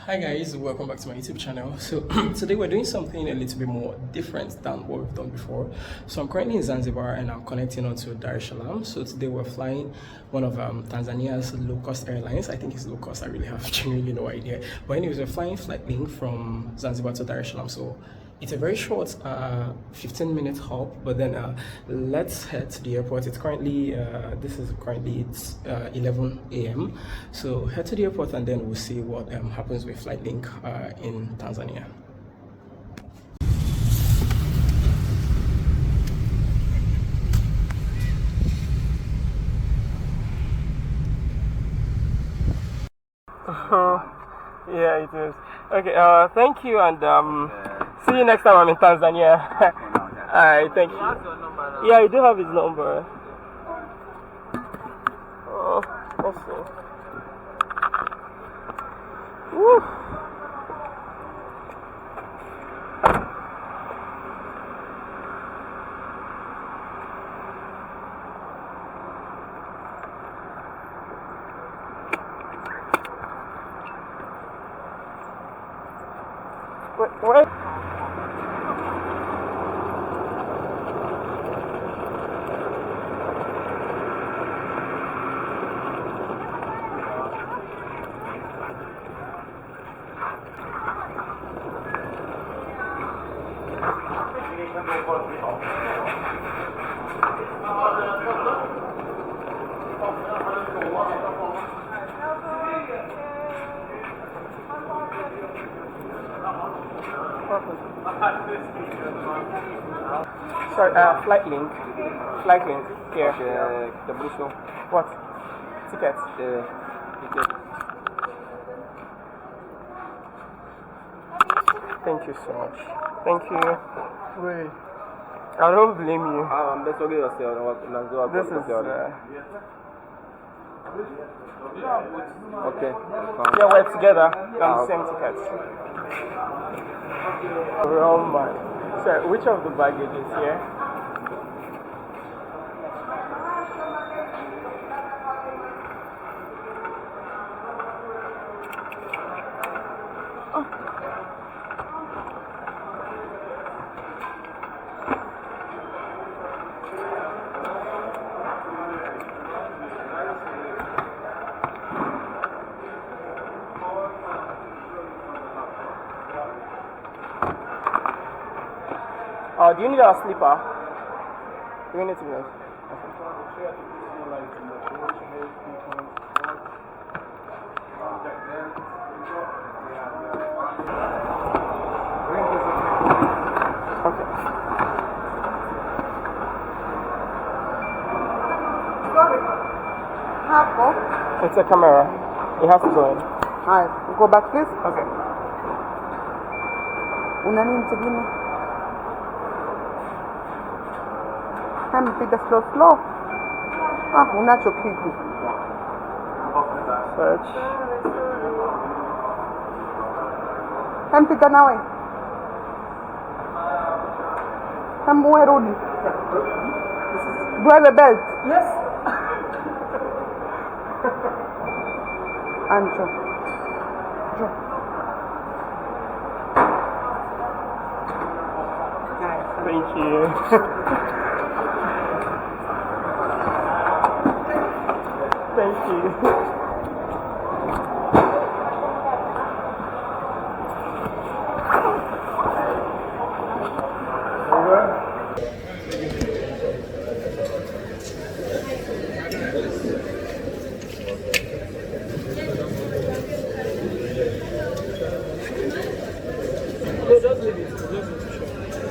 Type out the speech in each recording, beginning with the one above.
Hi guys, welcome back to my YouTube channel. So today we're doing something a little bit more different than what we've done before. So I'm currently in Zanzibar and I'm connecting onto Dar Es Salaam. So today we're flying one of Tanzania's low-cost airlines. I think it's low-cost, I really have genuinely no idea. But anyways, we're flying Flightlink from Zanzibar to Dar es Salaam. So it's a very short 15-minute hop, but then let's head to the airport. It's currently it's 11 a.m. So head to the airport and then we'll see what happens with Flightlink in Tanzania. Yeah, it is. Okay, thank you, and see you next time I'm in Tanzania. Alright, thank you. Yeah, I do have his number. Oh, let's see. Woo. What? Sorry, Flightlink. Here. The blue. What? Tickets. Ticket. Thank you so much. Thank you. Wait. I don't blame you. This is okay. Yeah, we're together. On the same tickets. Oh my. Sorry, which of the baggage is here? Do you need a sleeper? Do you need to know? Okay. It's a camera. It has to go in. Alright, go back please. Okay. Mpita slow. Unacho kitu. Search. Mpita nawe. Uwe rudi. Do I have a belt? Yes. Ancho. Thank you. Thank you.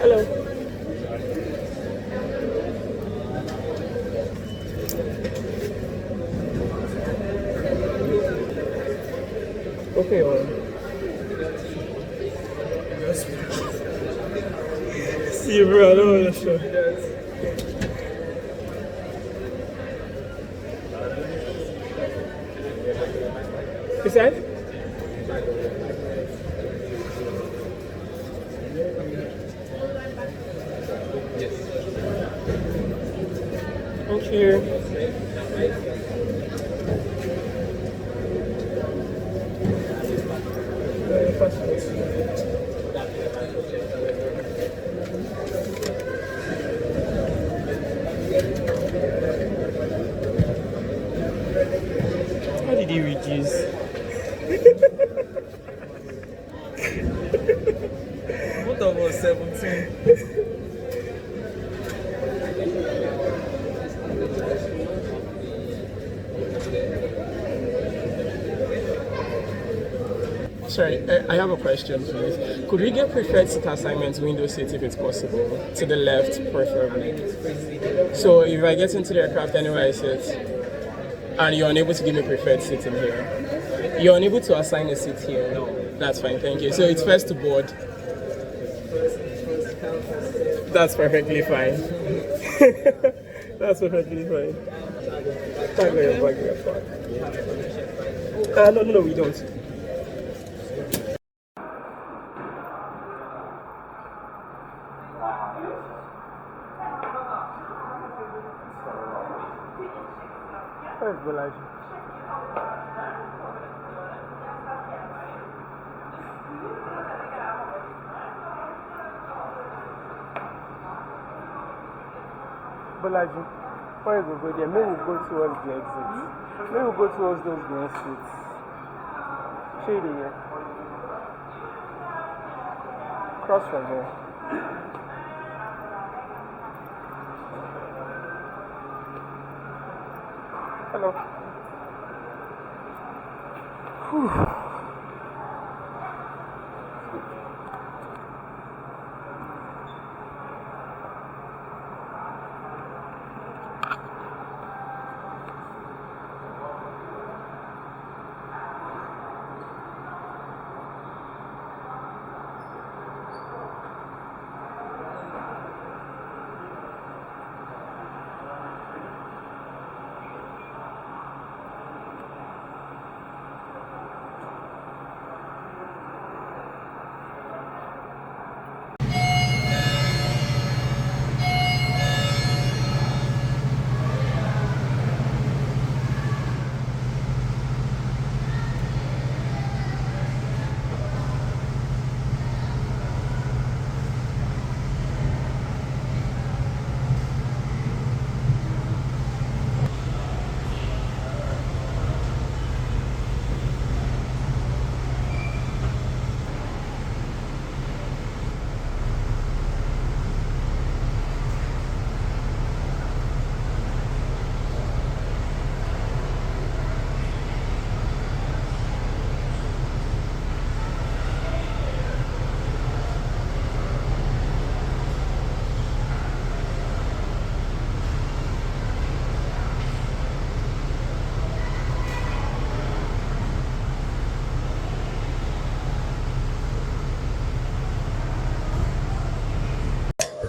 Hello. Okay, well. See you, bro. I don't want to show. Is that? Thank you. How did he reduce? What about 17? Sorry, I have a question, please. Could we get preferred seat assignments window seat if it's possible? To the left, preferably. So if I get into the aircraft anywhere I sit, and you're unable to give me preferred seat in here, you're unable to assign a seat here? No. That's fine, thank you. So it's first to board. That's perfectly fine. That's perfectly fine. Thank you, thank you. No, we don't. Where's Balaji? Balaji, where we go there? Maybe we'll go towards the exit. Maybe we'll go towards those green streets. Shady here. Cross from here. Hello. Whew.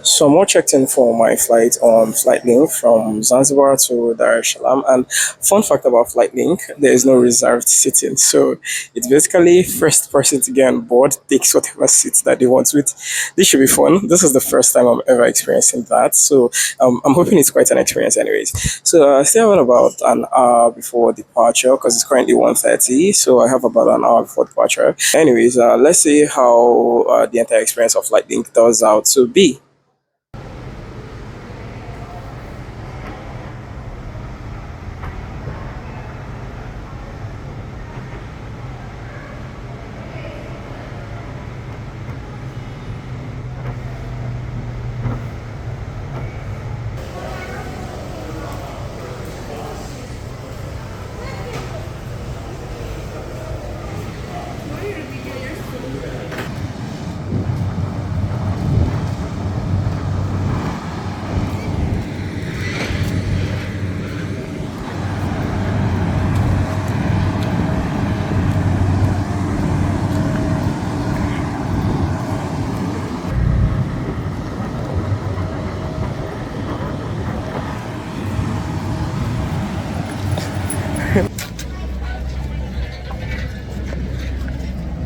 So I'm all checked in for my flight on Flightlink from Zanzibar to Dar es Salaam. And fun fact about Flightlink, there is no reserved seating. So it's basically first person to get on board takes whatever seats that they want with. This should be fun. This is the first time I'm ever experiencing that. So I'm hoping it's quite an experience anyways. So I still have about an hour before departure because it's currently 1:30. So I have about an hour before departure. Anyways, let's see how the entire experience of Flightlink does out to be.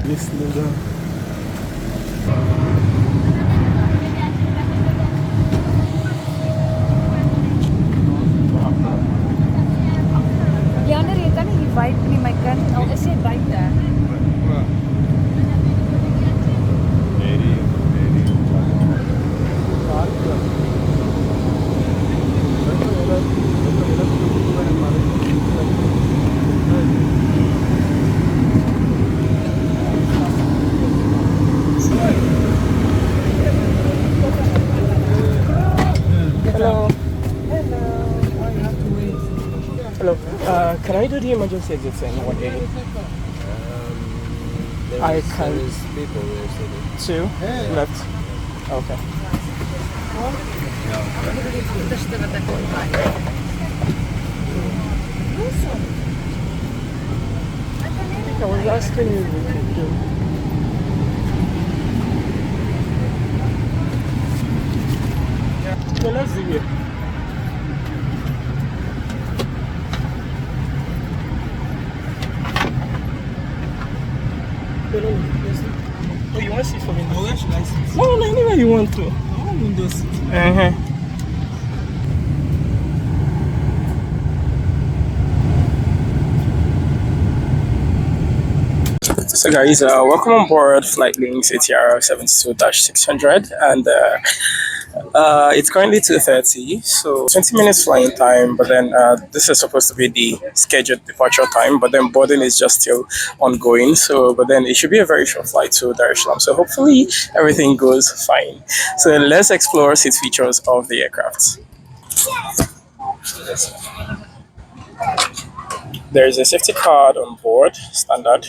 Bismillah. Ja, nee, je kan niet die vibe niet, maar ik kan al is het vibe daar. Can you do the emergency exit in one day? I can. There is people there, Two left. Okay. I was asking you if you could do. Okay, let's see it. Oh, you want to sit for me? No, where should I sit? No, anywhere you want to. I want window seat. So guys, welcome on board Flightlink ATR 72-600, and it's currently 2:30, so 20 minutes flying time, but then this is supposed to be the scheduled departure time, but then boarding is just still ongoing, so but then it should be a very short flight to Dar es Salaam, so hopefully everything goes fine. So let's explore seat features of the aircraft. There is a safety card on board, standard.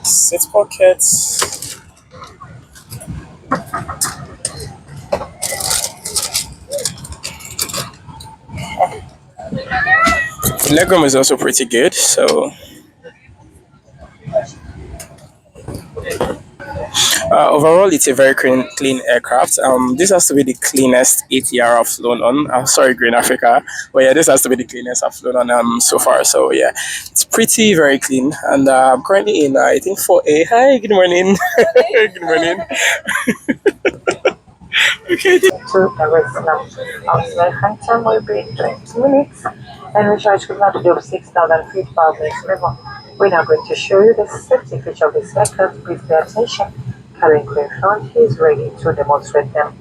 Seat pockets. The legroom is also pretty good, so overall it's a very clean aircraft. This has to be the cleanest ATR I've flown on. Sorry, Green Africa, but yeah, this has to be the cleanest I've flown on so far. So yeah, it's pretty very clean, and I'm currently in I think 4A. Hi, good morning. Good morning. Okay. To Dar Es Salaam. Our flight time will be 20 minutes, and we charge good to do 6,000 feet per minute level. We're now going to show you the safety feature of this aircraft. Please pay attention. Cabin crew in front is ready to demonstrate them.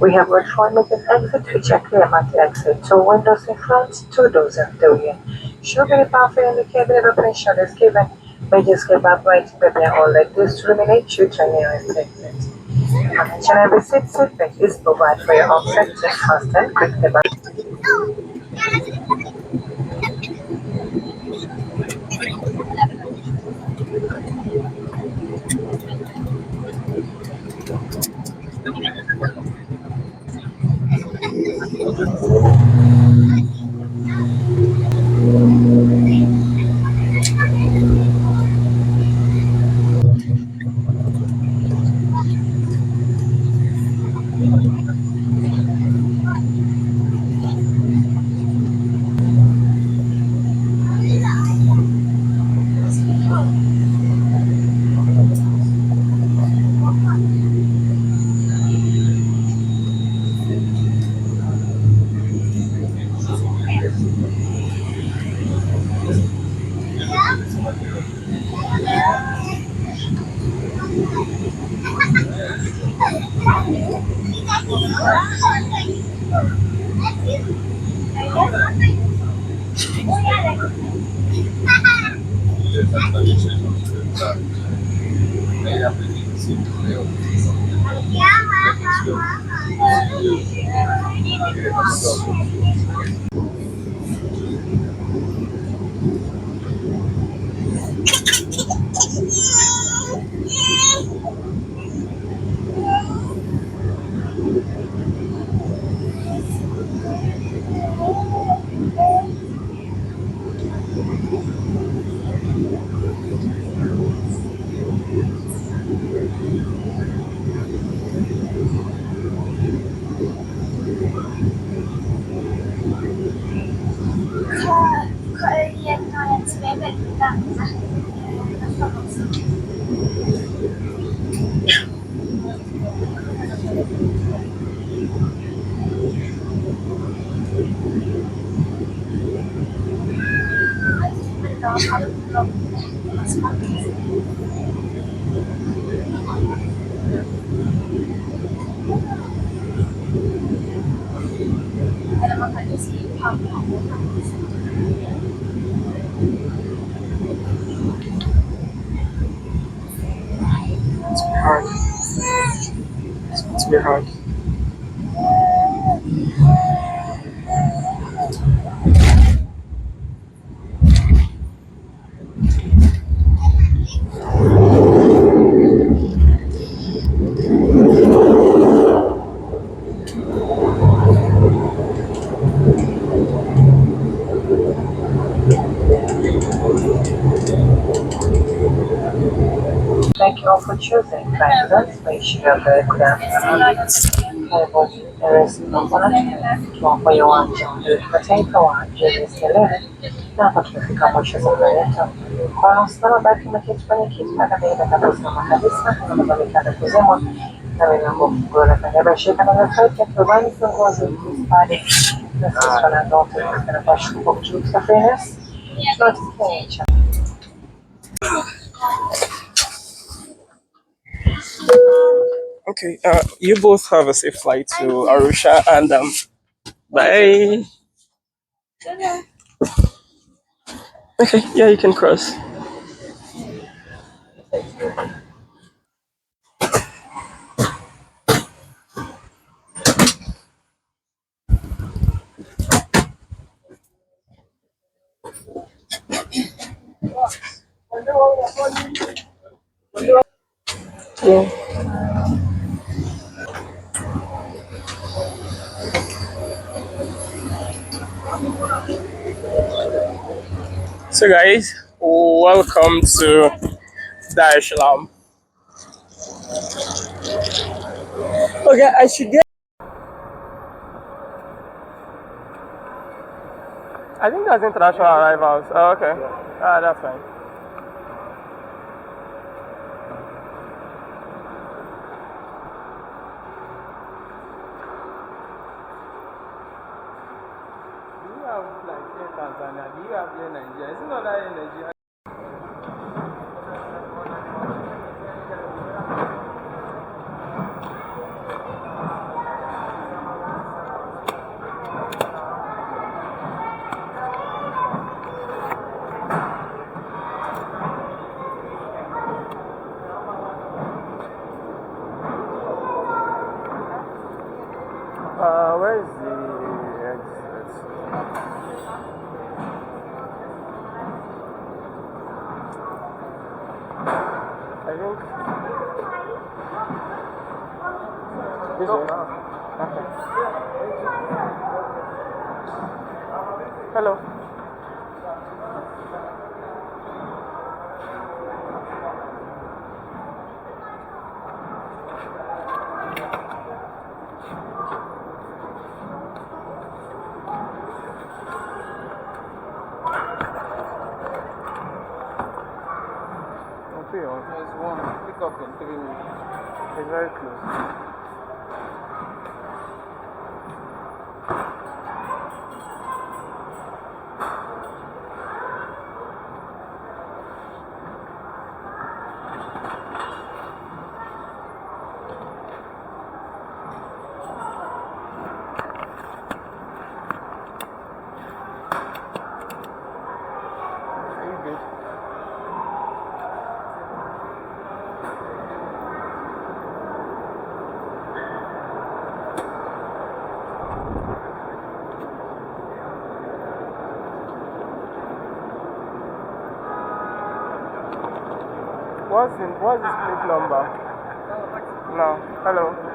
We have got 4 emergency exit feature clear multi exit, 2 windows in front, 2 doors at the rear. Should be the powerful in the cabin evacuation is given. Major escape upright, prepare all like this to eliminate future nearest exit. Attention every seat belt is provided for your own safety, fast and quick departure. Hard. It's very hard. Thank you all for choosing Flightlink. Wish you a very good afternoon. Karibu tuwapo uwanja wa kimataifa wa Julius Nyerere, na hapa tumefika mwisho safari yetu. Kwa usalama baki umeketi kwenye kiti mpaka ndege itakaposimama kabisa, na mambo yataanza kuzimwa na milango kufungua. Kwa niaba ya shirika la Flight Airline kiongozi Mfadi na sisi wanandoto tunapenda kuwashukuru kwa kuchukua safari nasi. Tunawatakia Okay, you both have a safe flight to Arusha, and bye. Okay, yeah, you can cross. Yeah. So, guys, welcome to Dar Es Salaam. Okay, I should get. I think that's international arrivals. Oh, okay. Ah, that's fine. Do you have like in Tanzania? Do you have in Nigeria? Is it not that in Nigeria? Where is the exit? I think this way. Okay. Hello. There's one. Pick up in 3 minutes. It's very close. Are you good? What's the plate number? No. Hello.